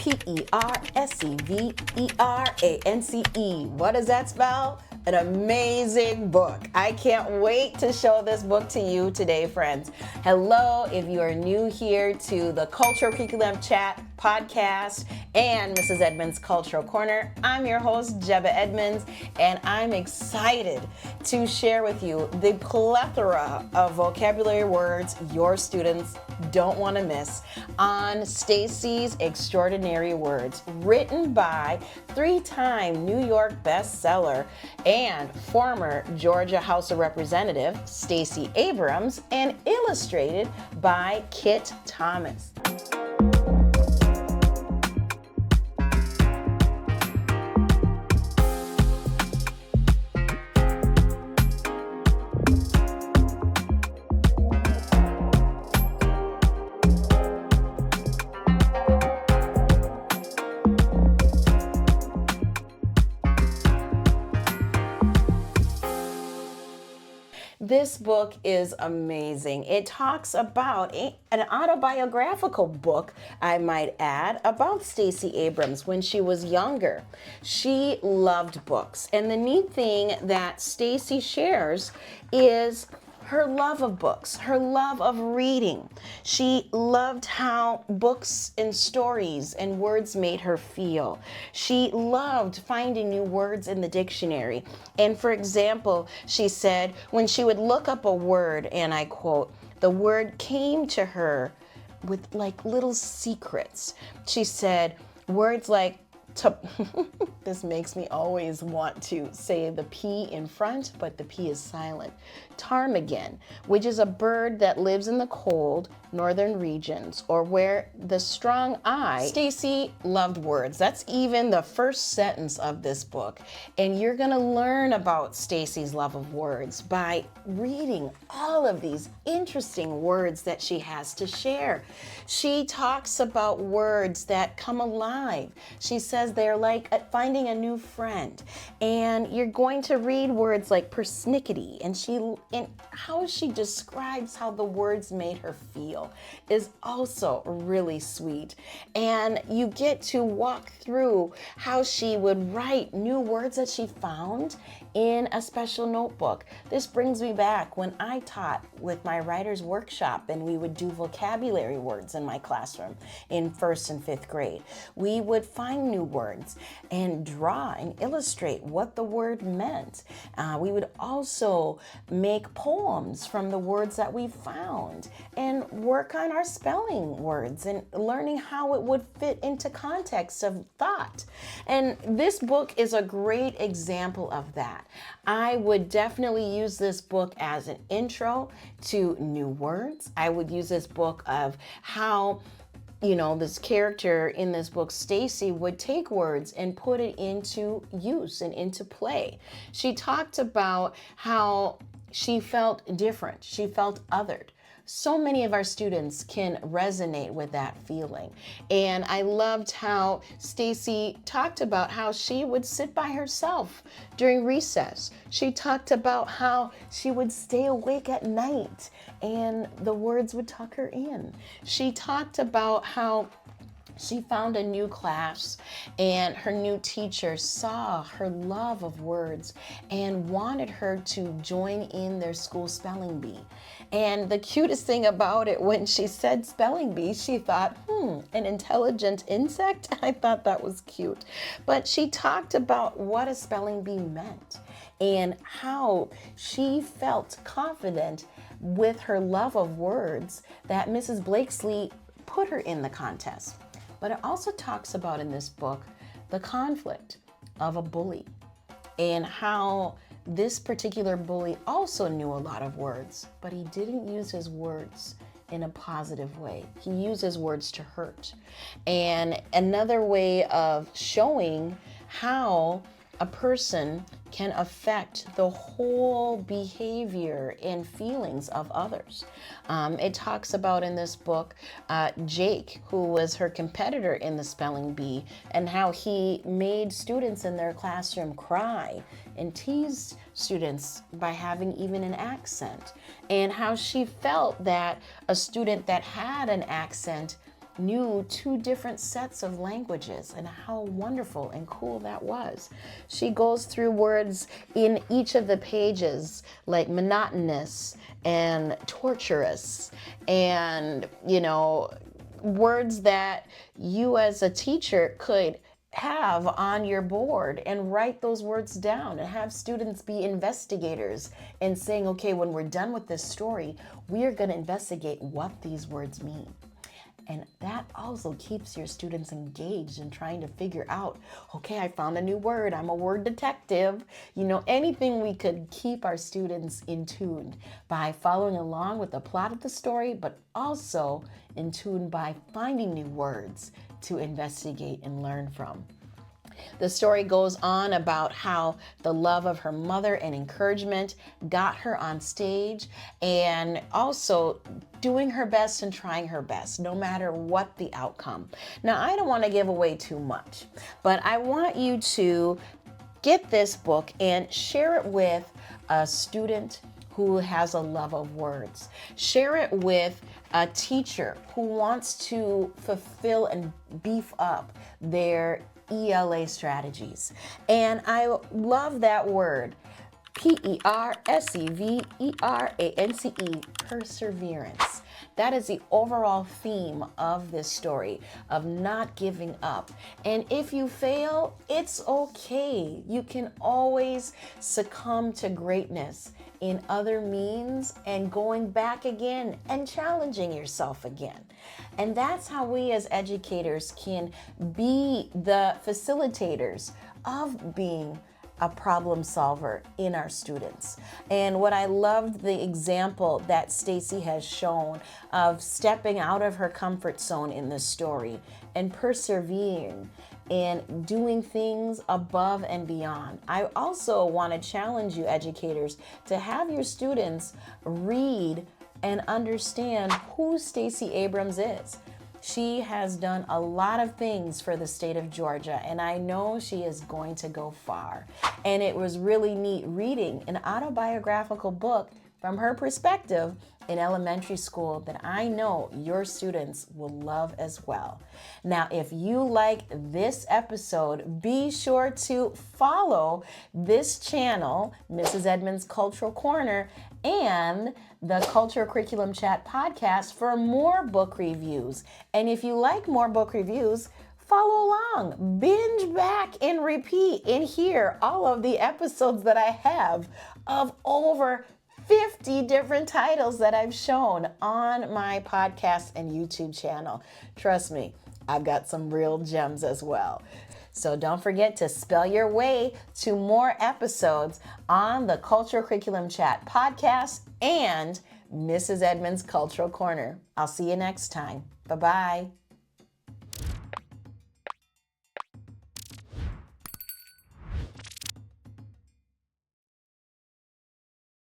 Perseverance. What does that spell? An amazing book. I can't wait to show this book to you today, friends. Hello, if you are new here to the Cultural Curriculum Chat podcast and Mrs. Edmunds Cultural Corner, I'm your host, Jebeh Edmunds, and I'm excited to share with you the plethora of vocabulary words your students don't want to miss on Stacey's Extraordinary Words, written by three-time New York bestseller and former Georgia House of Representative Stacey Abrams, and illustrated by Kit Thomas. This book is amazing. It talks about an autobiographical book, I might add, about Stacey Abrams when she was younger. She loved books. And the neat thing that Stacey shares is her love of books, her love of reading. She loved how books and stories and words made her feel. She loved finding new words in the dictionary. And for example, she said when she would look up a word, and I quote, the word came to her with like little secrets. She said words like, this makes me always want to say the P in front, but the P is silent. Ptarmigan, which is a bird that lives in the cold northern regions, or where the strong eye. Stacey loved words. That's even the first sentence of this book. And you're gonna learn about Stacey's love of words by reading all of these interesting words that she has to share. She talks about words that come alive. She says they're like finding a new friend. And you're going to read words like persnickety, and how she describes how the words made her feel is also really sweet. And you get to walk through how she would write new words that she found in a special notebook. This brings me back when I taught with my writer's workshop, and we would do vocabulary words in my classroom in 1st and 5th grade. We would find new words and draw and illustrate what the word meant. We would also make poems from the words that we found and work on our spelling words and learning how it would fit into context of thought. And this book is a great example of that. I would definitely use this book as an intro to new words. I would use this book of how this character in this book, Stacey, would take words and put it into use and into play. She talked about how she felt different. She felt othered. So many of our students can resonate with that feeling. And I loved how Stacey talked about how she would sit by herself during recess. She talked about how she would stay awake at night and the words would tuck her in. She talked about how she found a new class and her new teacher saw her love of words and wanted her to join in their school spelling bee. And the cutest thing about it, when she said spelling bee, she thought, an intelligent insect? I thought that was cute. But she talked about what a spelling bee meant and how she felt confident with her love of words that Mrs. Blakesley put her in the contest. But it also talks about in this book the conflict of a bully and how this particular bully also knew a lot of words, but he didn't use his words in a positive way. He used his words to hurt. And another way of showing how a person can affect the whole behavior and feelings of others. It talks about in this book Jake, who was her competitor in the spelling bee, and how he made students in their classroom cry and teased students by having even an accent, and how she felt that a student that had an accent knew two different sets of languages, and how wonderful and cool that was. She goes through words in each of the pages like monotonous and torturous, and words that you as a teacher could have on your board and write those words down and have students be investigators and saying, okay, when we're done with this story, we are going to investigate what these words mean. And that also keeps your students engaged in trying to figure out, okay, I found a new word. I'm a word detective. Anything we could keep our students in tune by following along with the plot of the story, but also in tune by finding new words to investigate and learn from. The story goes on about how the love of her mother and encouragement got her on stage, and also doing her best and trying her best, no matter what the outcome. Now, I don't want to give away too much, but I want you to get this book and share it with a student who has a love of words. Share it with a teacher who wants to fulfill and beef up their ELA strategies. And I love that word, perseverance, perseverance. That is the overall theme of this story, of not giving up. And if you fail, it's okay. You can always succumb to greatness in other means and going back again and challenging yourself again. And that's how we as educators can be the facilitators of being a problem solver in our students. And what I loved, the example that Stacey has shown of stepping out of her comfort zone in this story and persevering and doing things above and beyond. I also want to challenge you educators to have your students read and understand who Stacey Abrams is. She has done a lot of things for the state of Georgia, and I know she is going to go far. And it was really neat reading an autobiographical book from her perspective in elementary school that I know your students will love as well. Now, if you like this episode, be sure to follow this channel, Mrs. Edmunds Cultural Corner, and the Cultural Curriculum Chat podcast for more book reviews. And if you like more book reviews, follow along, binge back and repeat and hear all of the episodes that I have of over 50 different titles that I've shown on my podcast and YouTube channel. Trust me, I've got some real gems as well. So don't forget to spell your way to more episodes on the Cultural Curriculum Chat podcast and Mrs. Edmunds Cultural Corner. I'll see you next time. Bye-bye.